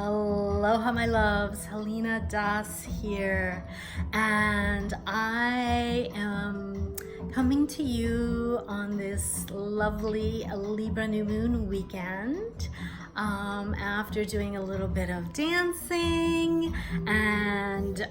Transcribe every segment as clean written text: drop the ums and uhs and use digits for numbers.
Aloha, my loves. Helena Das here, and I am coming to you on this lovely Libra new moon weekend after doing a little bit of dancing and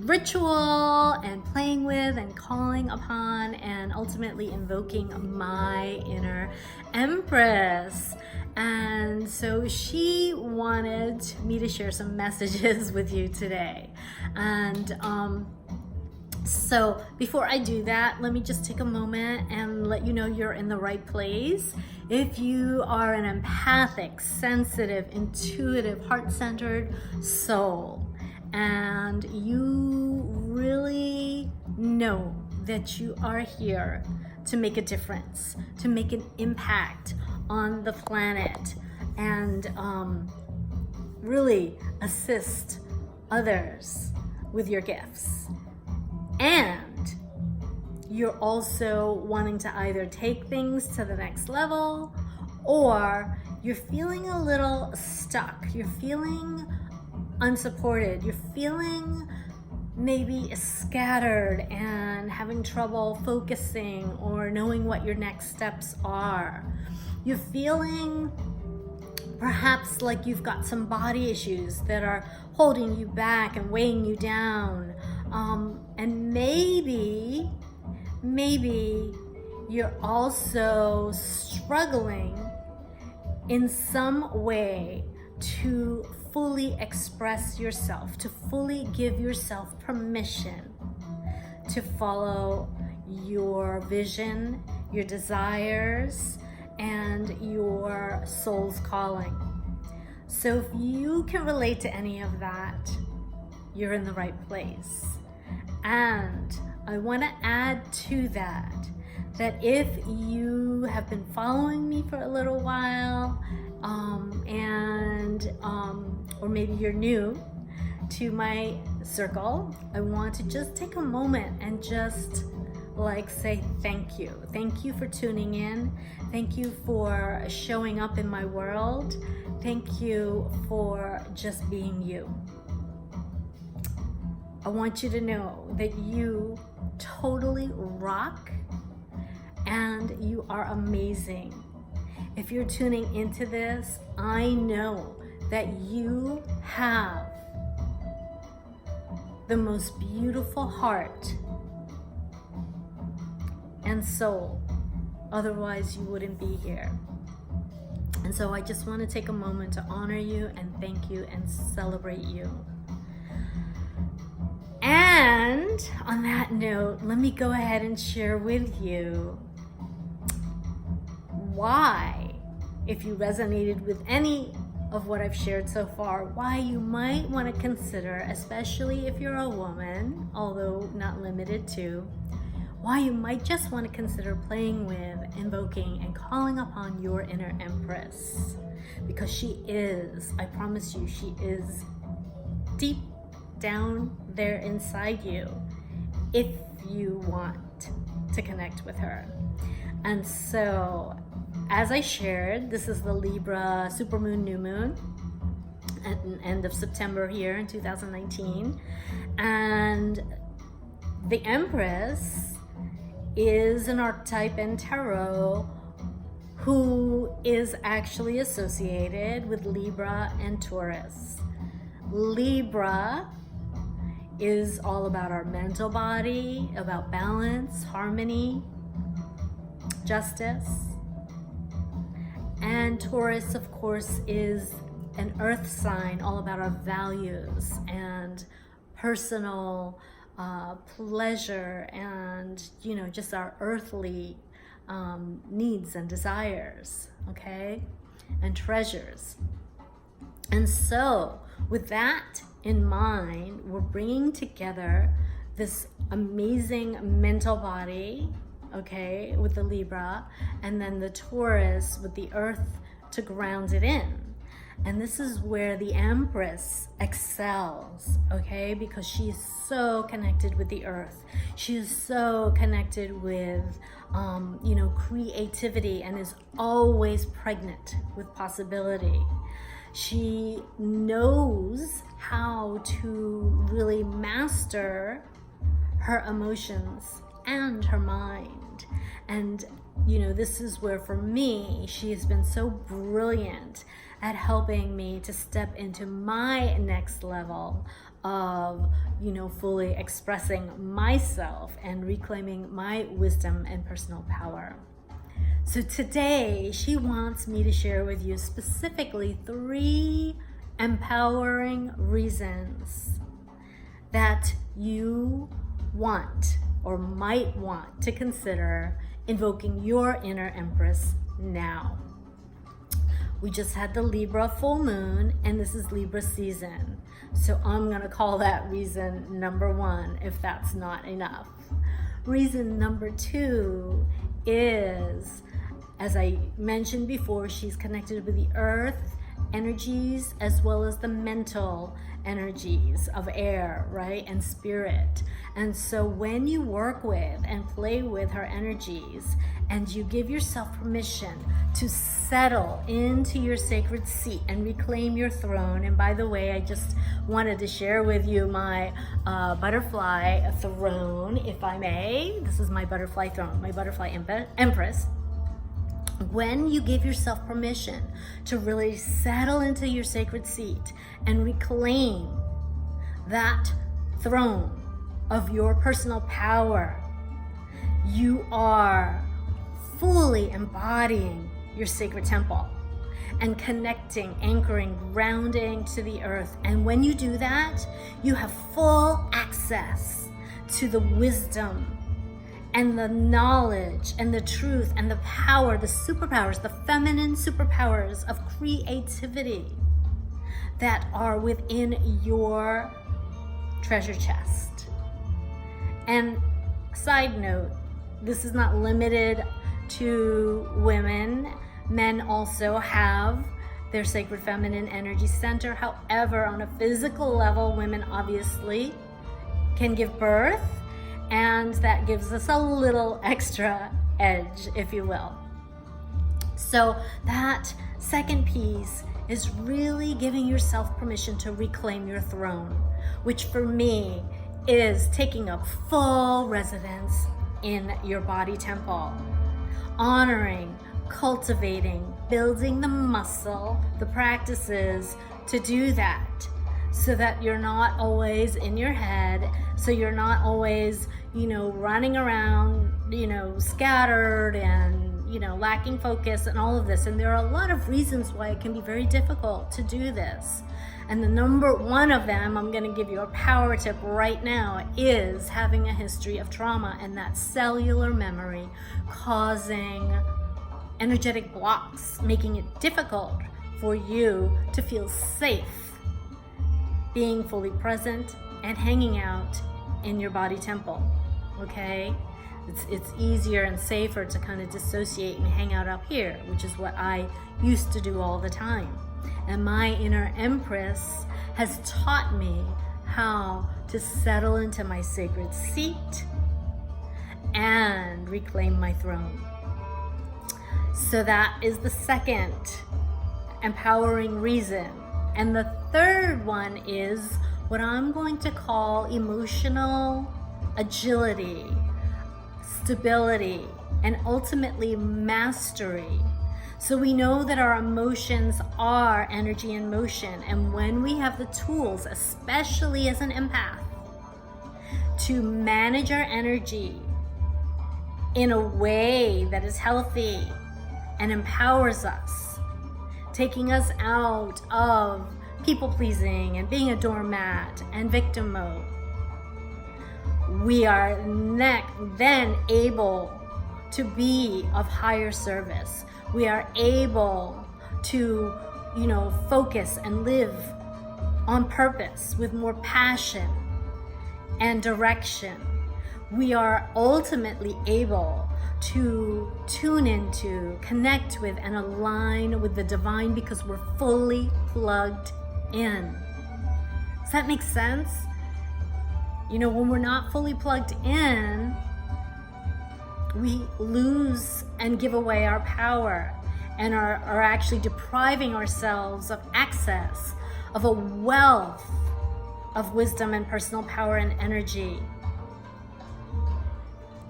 ritual and playing with and calling upon and ultimately invoking my inner Empress. And so she wanted me to share some messages with you today. And so before I do that, let me just take a moment and let you know you're in the right place. If you are an empathic, sensitive, intuitive, heart-centered soul, and you really know that you are here to make a difference, to make an impact on the planet, and really assist others with your gifts. And you're also wanting to either take things to the next level, or you're feeling a little stuck, you're feeling unsupported, you're feeling maybe scattered and having trouble focusing or knowing what your next steps are. You're feeling perhaps like you've got some body issues that are holding you back and weighing you down. And maybe you're also struggling in some way to fully express yourself, to fully give yourself permission to follow your vision, your desires, and your soul's calling. So if you can relate to any of that, you're in the right place. And I want to add to that if you have been following me for a little while, or maybe you're new to my circle, I want to just take a moment and just say thank you. Thank you for tuning in. Thank you for showing up in my world. Thank you for just being you. I want you to know that you totally rock and you are amazing. If you're tuning into this, I know that you have the most beautiful heart and soul. Otherwise, you wouldn't be here. And so I just want to take a moment to honor you and thank you and celebrate you. And on that note, let me go ahead and share with you why, if you resonated with any of what I've shared so far, why you might want to consider, especially if you're a woman, although not limited to, why you might just want to consider playing with, invoking, and calling upon your inner Empress. Because she is, I promise you, she is deep down there inside you if you want to connect with her. And so, as I shared, this is the Libra supermoon new moon at the end of September here in 2019. And the Empress is an archetype in tarot who is actually associated with Libra and Taurus. Libra is all about our mental body, about balance, harmony, justice. And Taurus, of course, is an earth sign, all about our values and personal pleasure and, just our earthly needs and desires, okay? And treasures. And so, with that in mind, we're bringing together this amazing mental body, okay, with the Libra, and then the Taurus with the earth to ground it in. And this is where the Empress excels, okay, because she's so connected with the earth. She is so connected with, creativity, and is always pregnant with possibility. She knows how to really master her emotions and her mind. And this is where, for me, she has been so brilliant at helping me to step into my next level of, fully expressing myself and reclaiming my wisdom and personal power. So today, she wants me to share with you specifically 3 empowering reasons that you want or might want to consider invoking your inner Empress now. We just had the Libra full moon, and this is Libra season. So I'm gonna call that reason number 1, if that's not enough. Reason number 2 is, as I mentioned before, she's connected with the earth energies as well as the mental energies of air, right? And spirit. And so when you work with and play with her energies and you give yourself permission to settle into your sacred seat and reclaim your throne. And by the way, I just wanted to share with you my butterfly throne, if I may. This is my butterfly throne, my butterfly Empress. When you give yourself permission to really settle into your sacred seat and reclaim that throne of your personal power, you are fully embodying your sacred temple and connecting, anchoring, grounding to the earth. And when you do that, you have full access to the wisdom and the knowledge and the truth and the power, the superpowers, the feminine superpowers of creativity that are within your treasure chest. And side note, this is not limited to women. Men also have their sacred feminine energy center. However, on a physical level, women obviously can give birth, and that gives us a little extra edge, if you will. So that second piece is really giving yourself permission to reclaim your throne, which for me is taking up full residence in your body temple, honoring, cultivating, building the muscle, the practices to do that, so that you're not always in your head, so you're not always, running around, scattered and, lacking focus and all of this. And there are a lot of reasons why it can be very difficult to do this. And the number 1 of them, I'm going to give you a power tip right now, is having a history of trauma and that cellular memory causing energetic blocks, making it difficult for you to feel safe being fully present and hanging out in your body temple. Okay? It's easier and safer to kind of dissociate and hang out up here, which is what I used to do all the time. And my inner Empress has taught me how to settle into my sacred seat and reclaim my throne. So that is the second empowering reason. And the third one is what I'm going to call emotional agility, stability, and ultimately mastery. So we know that our emotions are energy in motion, and when we have the tools, especially as an empath, to manage our energy in a way that is healthy and empowers us, taking us out of people pleasing and being a doormat and victim mode, we are then able to be of higher service. We are able to, focus and live on purpose with more passion and direction. We are ultimately able to tune into, connect with, and align with the divine because we're fully plugged in. Does that make sense? When we're not fully plugged in, we lose and give away our power. and are actually depriving ourselves of access, of a wealth of wisdom and personal power and energy.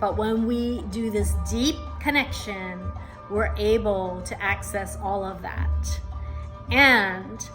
But when we do this deep connection, we're able to access all of that. And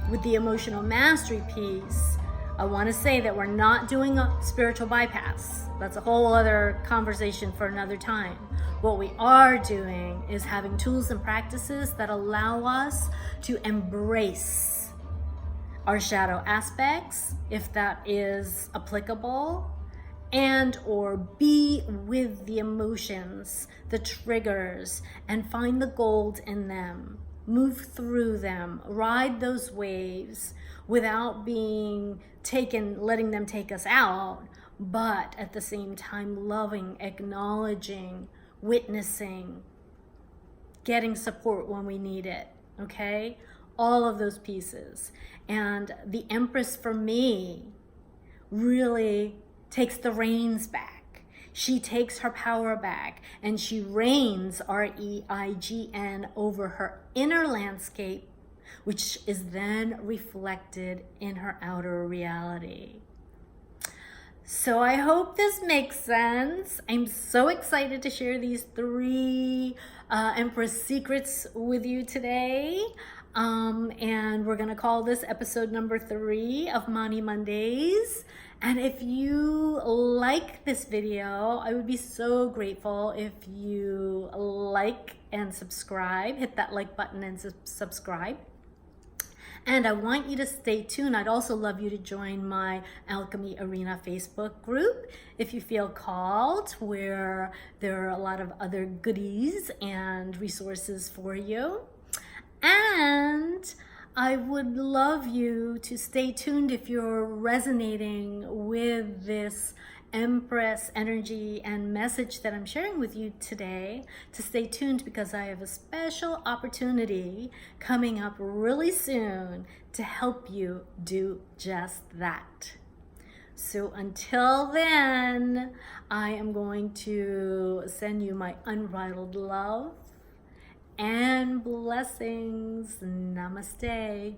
with the emotional mastery piece, I want to say that we're not doing a spiritual bypass. That's a whole other conversation for another time. What we are doing is having tools and practices that allow us to embrace our shadow aspects, if that is applicable, and or be with the emotions, the triggers, and find the gold in them. Move through them, ride those waves without being taken, letting them take us out, but at the same time loving, acknowledging, witnessing, getting support when we need it, okay? All of those pieces. And the Empress for me really takes the reins back. She takes her power back and she reigns, R-E-I-G-N, over her inner landscape, which is then reflected in her outer reality. So I hope this makes sense. I'm so excited to share these 3 Empress secrets with you today. And we're gonna call this episode number 3 of Money Mondays. And if you like this video, I would be so grateful if you like and subscribe, hit that like button and subscribe. And I want you to stay tuned. I'd also love you to join my Alchemy Arena Facebook group if you feel called, where there are a lot of other goodies and resources for you. And I would love you to stay tuned if you're resonating with this Empress energy and message that I'm sharing with you today, to stay tuned, because I have a special opportunity coming up really soon to help you do just that. So until then, I am going to send you my unbridled love and blessings. Namaste.